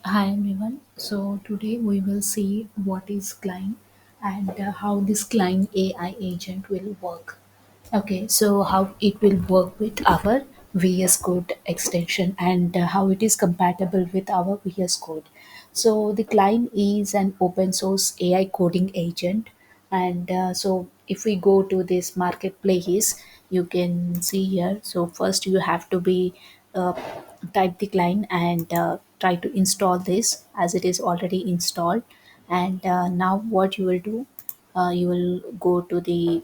Hi everyone. So today we will see what is Cline and how this Cline AI agent will work. Okay, so how it will work with our VS Code extension and how it is compatible with our VS Code. So the Cline is an open source AI coding agent, and so if we go to this marketplace, you can see here. So first you have to be uh, type the Cline and try to install this as it is already installed. And now what you will do, you will go to the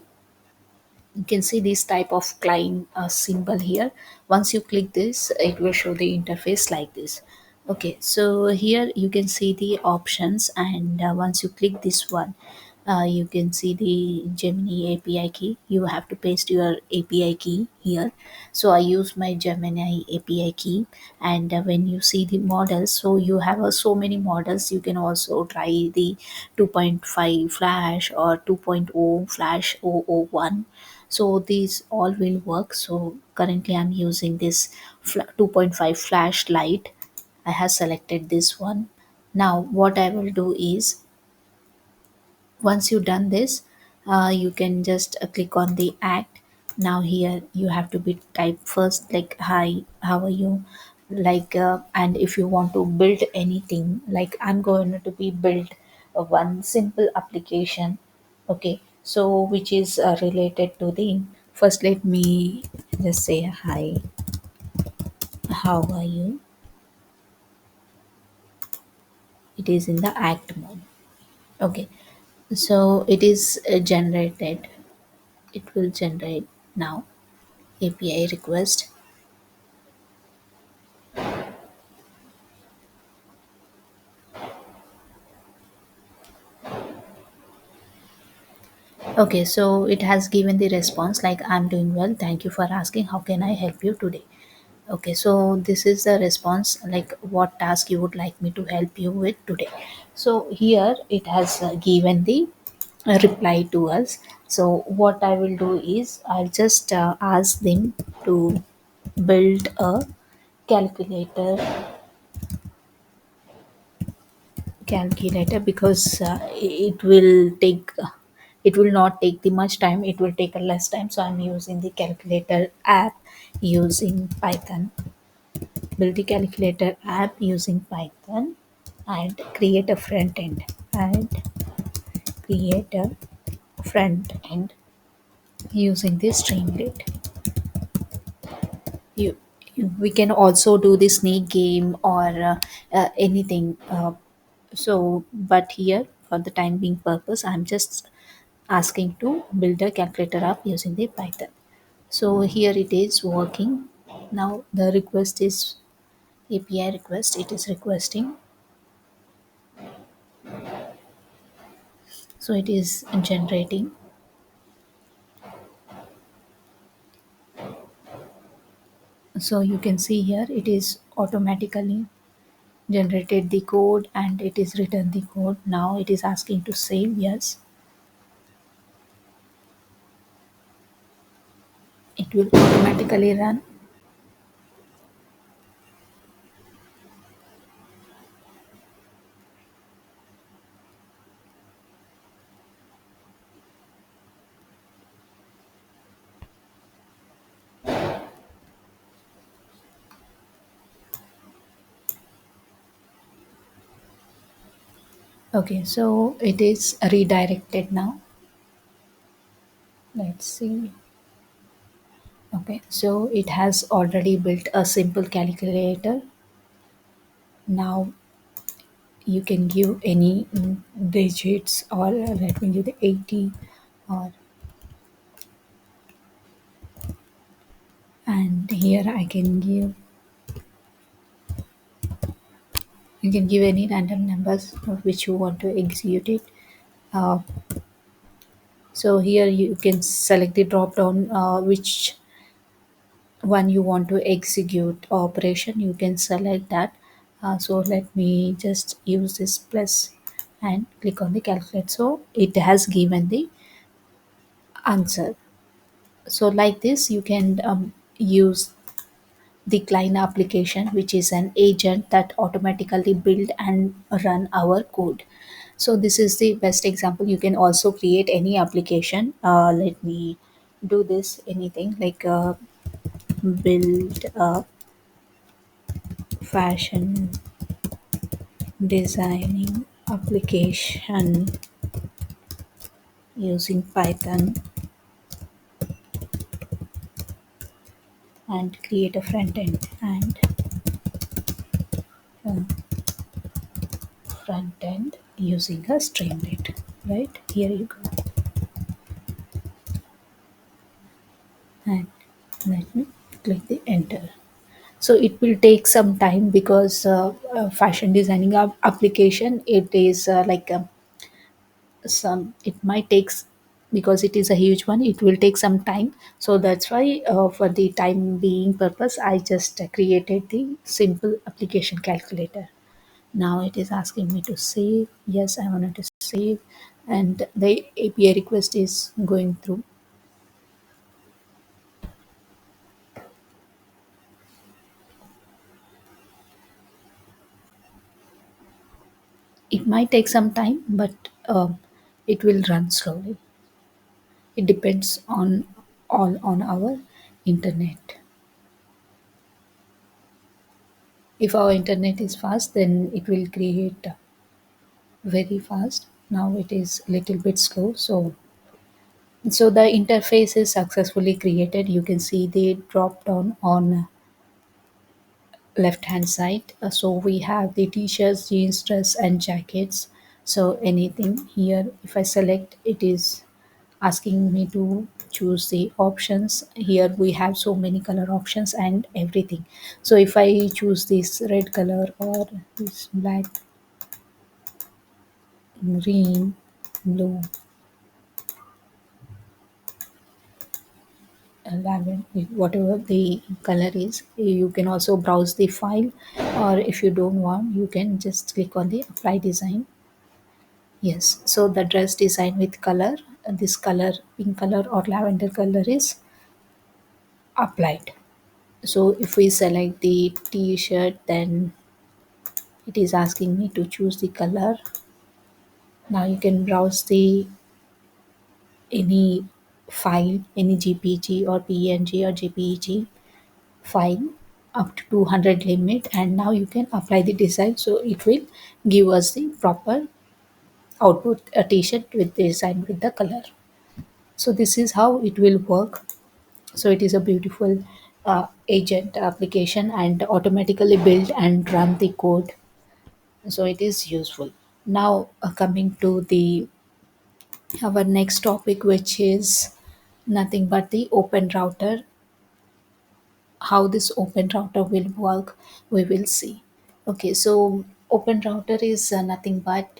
you can see this type of client symbol here. Once you click this, it will show the interface like this. Okay, so here you can see the options, and once you click this one, you can see the Gemini API key. You have to paste your API key here. So I use my Gemini API key, and when you see the models, so you have so many models. You can also try the 2.5 flash or 2.0 flash 001. So these all will work. So currently I'm using this 2.5 flashlight. I have selected this one. Now what I will do is, once you done this, you can just click on the act. Now here you have to be type first like hi, how are you, like and if you want to build anything, like I'm going to be build one simple application. Okay, so which is related to the, first let me just say hi, how are you. It is in the act mode. Okay, so it is generated, it will generate now API request. Okay, so it has given the response like I'm doing well. Thank you for asking. How can I help you today? Okay, so this is the response like what task you would like me to help you with today. So here it has given the reply to us. So what I will do is I'll just ask them to build a calculator calculator because it will not take the much time, it will take a less time. So I'm using the calculator app using Python. Build the calculator app using Python and create a front end, and create a front end using the Streamlit. You, you we can also do the snake game or anything, so but here for the time being purpose I'm just asking to build a calculator app using the Python. So here it is working. Now the request is API request, it is requesting. So it is generating. So you can see here it is automatically generated the code and it is written the code. Now it is asking to save. Yes, it will automatically run. Okay, so it is redirected now. Let's see. Okay, so it has already built a simple calculator. Now you can give any digits, or let me give the 80, or and here I can give, you can give any random numbers of which you want to execute it. Uh, so here you can select the drop down which one you want to execute operation, you can select that. So let me just use this plus and click on the calculate. So it has given the answer. So like this you can use the Cline application, which is an agent that automatically build and run our code. So this is the best example. You can also create any application. Let me do this anything like build a fashion designing application using Python and create a front end and uh, front end using a Streamlit. Right here you go, and let me click the enter. So it will take some time because fashion designing application, it is like some, it might takes, because it is a huge one, it will take some time. So that's why for the time being purpose, I just created the simple application calculator. Now it is asking me to save. Yes, I wanted to save, and the API request is going through. It might take some time, but it will run slowly. It depends on all on our internet. If our internet is fast, then it will create very fast. Now it is little bit slow. So the interface is successfully created. You can see the drop down on left hand side. So we have the t-shirts, jeans, dress and jackets. So anything here, if I select, it is asking me to choose the options. Here we have so many color options and everything. So if I choose this red color or this black, green, blue, lavender, whatever the color is, you can also browse the file, or if you don't want, you can just click on the apply design. Yes, so the dress design with color, this color, pink color or lavender color is applied. So if we select the t-shirt, then it is asking me to choose the color. Now you can browse the any file, any GPG or PNG or JPEG file up to 200 limit, and now you can apply the design. So it will give us the proper output, a t-shirt with the design with the color. So this is how it will work. So it is a beautiful agent application and automatically build and run the code. So it is useful. Now coming to the our next topic, which is nothing but the open router. How this open router will work, we will see. Okay, so open router is nothing but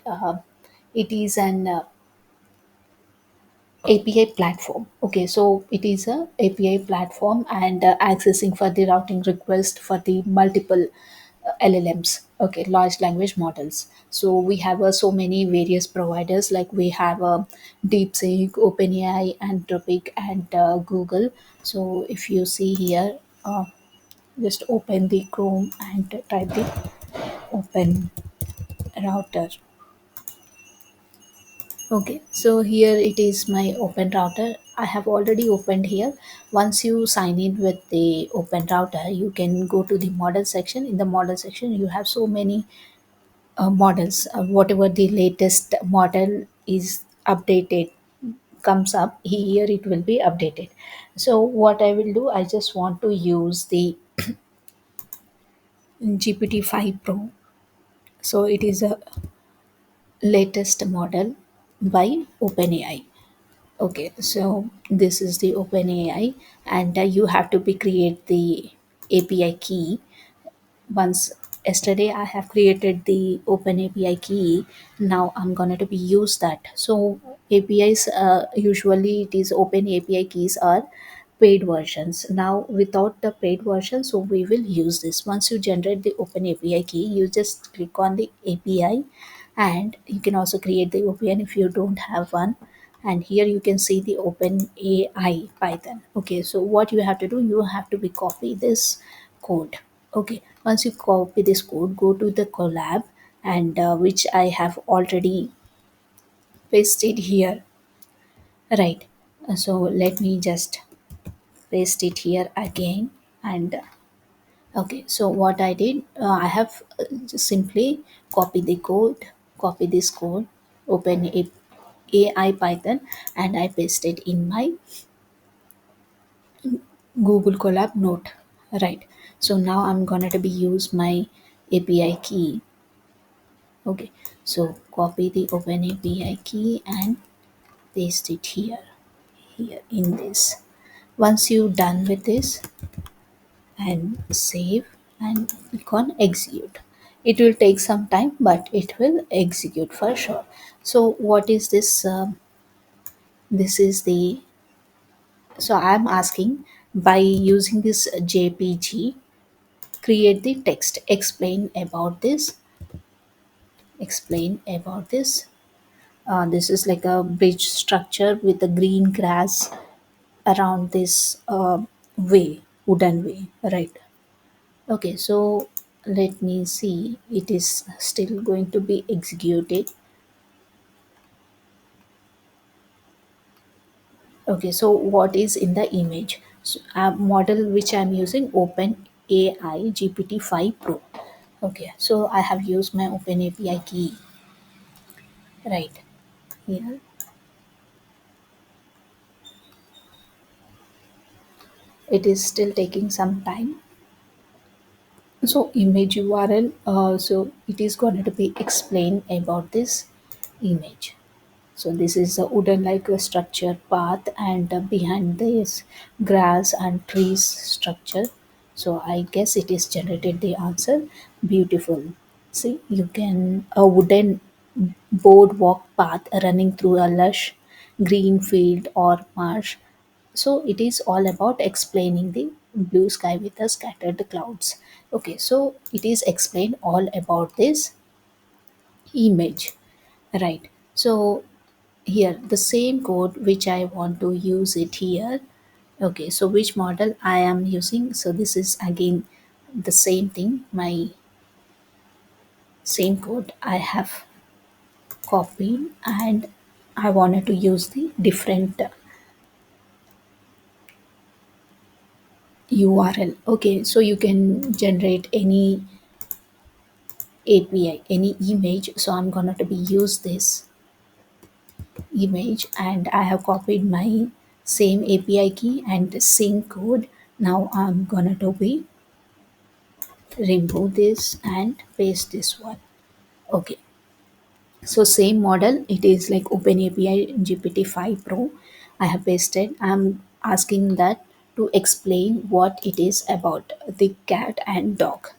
it is an API platform. Okay, so it is a API platform and accessing for the routing request for the multiple LLMs. Okay, large language models. So we have so many various providers, like we have DeepSeek, OpenAI, Anthropic, and Google. So if you see here, just open the Chrome and type the open router. Okay, so here it is my open router. I have already opened here. Once you sign in with the open router, you can go to the model section. In the model section, you have so many models. Whatever the latest model is updated comes up here, it will be updated. So what I will do, I just want to use the GPT-5 Pro. So it is a latest model by OpenAI. Okay, so this is the OpenAI, and you have to be create the API key. Once yesterday I have created the Open API key. Now I'm gonna to be use that. So APIs, usually it is Open API keys are paid versions. Now without the paid version, so we will use this. Once you generate the Open API key, you just click on the API, and you can also create the OPN if you don't have one. And here you can see the OpenAI Python. Okay, so what you have to do, you have to be copy this code. Okay, once you copy this code, go to the collab, and which I have already pasted here, right? So let me just paste it here again. And okay, so what I did, I have just simply copy the code, copy this code, open AI Python, and I pasted in my Google Colab note, right? So now I'm gonna to be use my API key. Okay, so copy the Open API key and paste it here in this. Once you're done with this, and save and click on execute. It will take some time, but it will execute for sure. So what is this? This is the, so I'm asking, by using this JPG, create the text, explain about this. This is like a bridge structure with the green grass around this wooden way, right? Okay, so let me see. It is still going to be executed. Okay, so what is in the image? So, a model which I'm using, OpenAI GPT-5 Pro. Okay, so I have used my OpenAPI key right here. It is still taking some time. So image URL. So it is going to be explained about this image. So this is a wooden like a structure path, and behind this grass and trees structure. So I guess it is generated the answer. Beautiful. See, you can a wooden boardwalk path running through a lush green field or marsh. So it is all about explaining the blue sky with the scattered clouds. Okay, so it is explained all about this image, right? So here the same code which I want to use it here. Okay, so which model I am using? So this is again the same thing, my same code I have copied, and I wanted to use the different URL. Okay, so you can generate any API, any image. So I'm gonna to be use this image, and I have copied my same API key and the same code. Now I'm gonna to be remove this and paste this one. Okay, so same model, it is like OpenAPI GPT-5 Pro. I have pasted. I'm asking that to explain what it is about the cat and dog.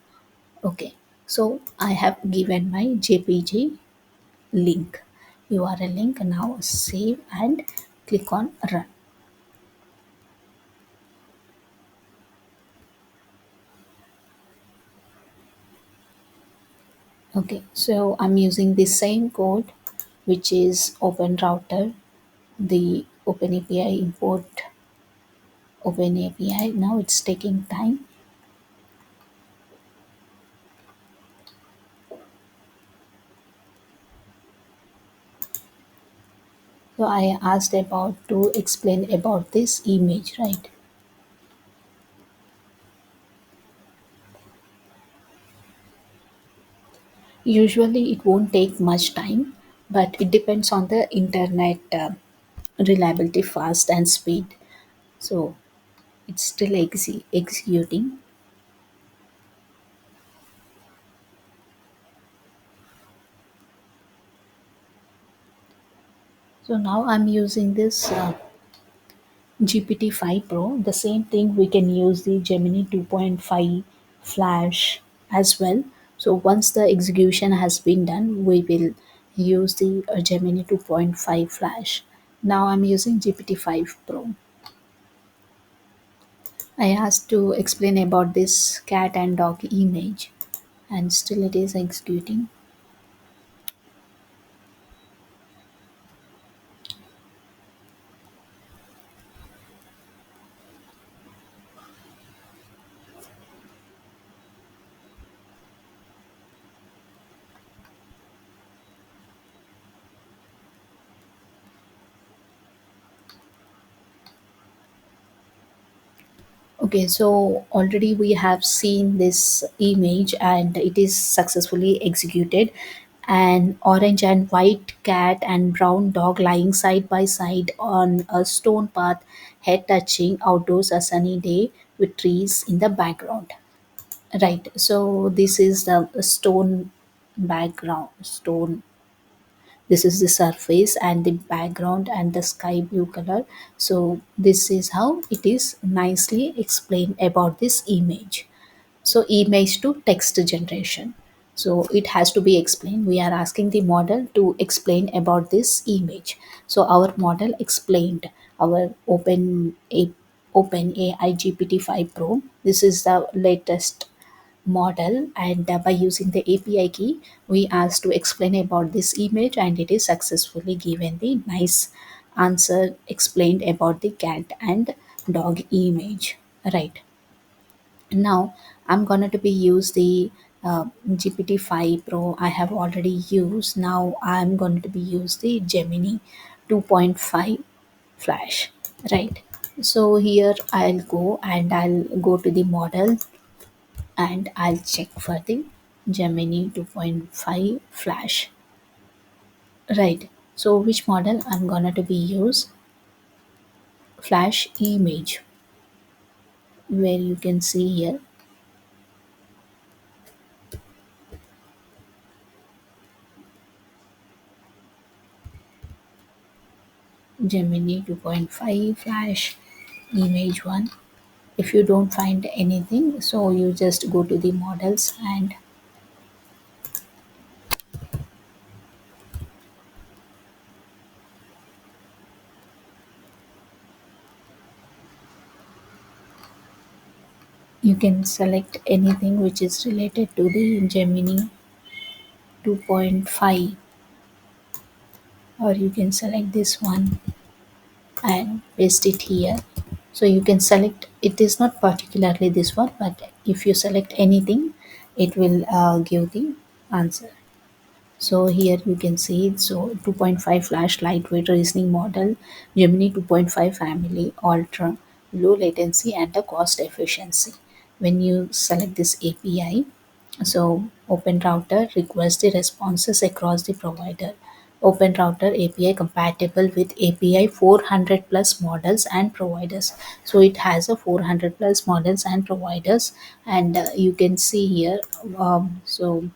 Okay, so I have given my JPG link, URL link. Now save and click on run. Okay, so I'm using the same code, which is OpenRouter, the OpenAPI import OpenAPI. Now it's taking time. So I asked about to explain about this image, right? Usually it won't take much time, but it depends on the internet reliability, fast and speed. So it's still executing. So now I'm using this GPT-5 Pro. The same thing, we can use the Gemini 2.5 Flash as well. So once the execution has been done, we will use the Gemini 2.5 Flash. Now I'm using GPT-5 Pro. I asked to explain about this cat and dog image, and still it is executing. Okay, so already we have seen this image and it is successfully executed. An orange and white cat and brown dog lying side by side on a stone path, head touching outdoors, a sunny day with trees in the background. Right, so this is the stone background, stone, this is the surface and the background and the sky blue color. So this is how it is nicely explained about this image. So image to text generation, so it has to be explained. We are asking the model to explain about this image. So our model explained our open AI GPT-5 Pro. This is the latest model, and by using the API key we asked to explain about this image, and it is successfully given the nice answer explained about the cat and dog image. Right, now I'm going to be use the GPT-5 Pro. I have already used. Now I'm going to be use the Gemini 2.5 Flash. Right, so here I'll go and I'll go to the model and I'll check for the Gemini 2.5 Flash. Right. So which model I'm gonna to be use? Flash image, where you can see here Gemini 2.5 Flash image one. If you don't find anything, so you just go to the models and you can select anything which is related to the Gemini 2.5, or you can select this one and paste it here. So you can select, it is not particularly this one, but if you select anything it will give the answer. So here you can see it. So 2.5 Flash lightweight reasoning model, Gemini 2.5 family, ultra low latency and the cost efficiency. When you select this API, so OpenRouter requests the responses across the provider. OpenRouter API compatible with API 400 plus models and providers. So it has a 400 plus models and providers, and you can see here. So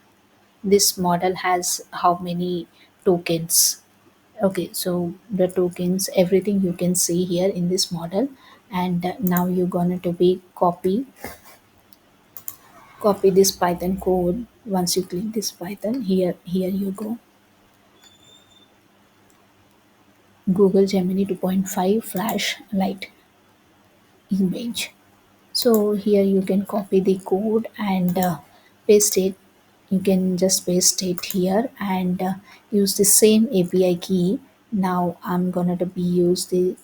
this model has how many tokens. Okay, so the tokens, everything you can see here in this model. And now you're gonna to be copy this Python code. Once you click this Python, here you go, Google Gemini 2.5 Flash Light image. So here you can copy the code and paste it. You can just paste it here and use the same API key. Now I'm gonna to be use the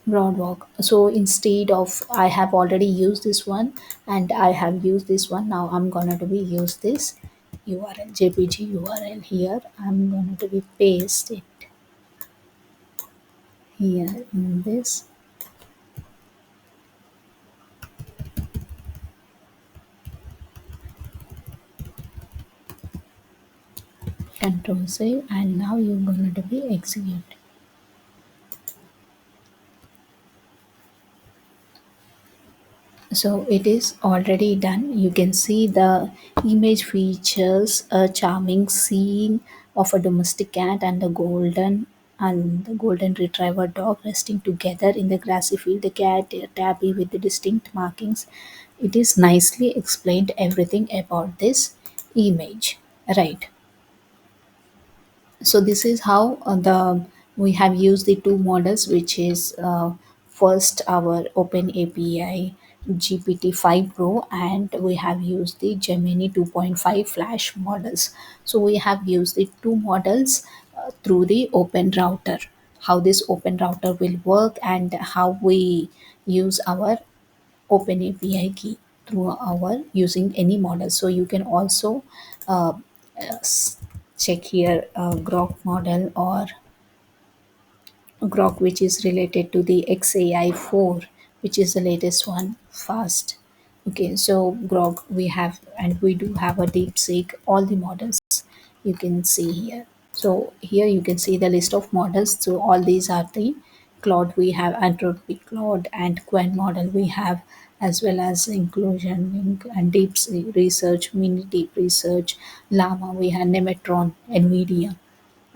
Broadwalk. So instead of, I have already used this one and I have used this one. Now I'm gonna to be use this URL, JPG URL here. I'm gonna to be paste it here in this. Control save, and now you're gonna to be execute. So it is already done. You can see the image features a charming scene of a domestic cat and the golden retriever dog resting together in the grassy field. The cat tabby with the distinct markings. It is nicely explained everything about this image. Right. So this is how the we have used the two models, which is first our open API GPT-5 Pro, and we have used the Gemini 2.5 Flash models. So we have used the two models through the open router, how this open router will work and how we use our open API key through our using any model. So you can also uh, check here grok model or grok which is related to the xai 4, which is the latest one, fast. Okay, so grok we have, and we do have a deepseek, all the models you can see here. So here you can see the list of models. So all these are the Claude we have, Anthropic Claude and Quen model we have, as well as inclusion and deep research, mini deep research, Llama we have, Nemetron, NVIDIA.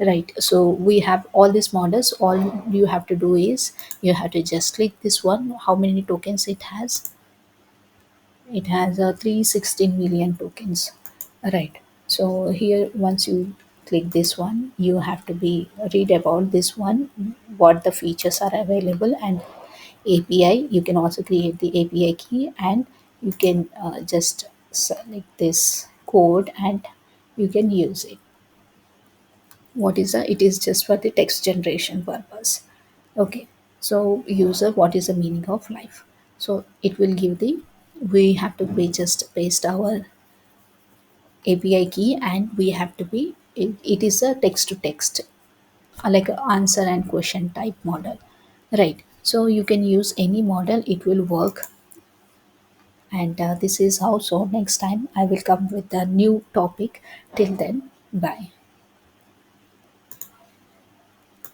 Right, so we have all these models. All you have to do is you have to just click this one. How many tokens it has? It has 316 million tokens. Right. So here, once you click this one, you have to be read about this one, what the features are available, and API. You can also create the API key, and you can just select this code and you can use it. What is the? It is just for the text generation purpose. Okay. So user, what is the meaning of life? So it will give the, we have to be just paste our API key, and we have to be, it is a text to text, like a answer and question type model. Right. So you can use any model, it will work. And this is how. So next time I will come with a new topic. Till then, bye.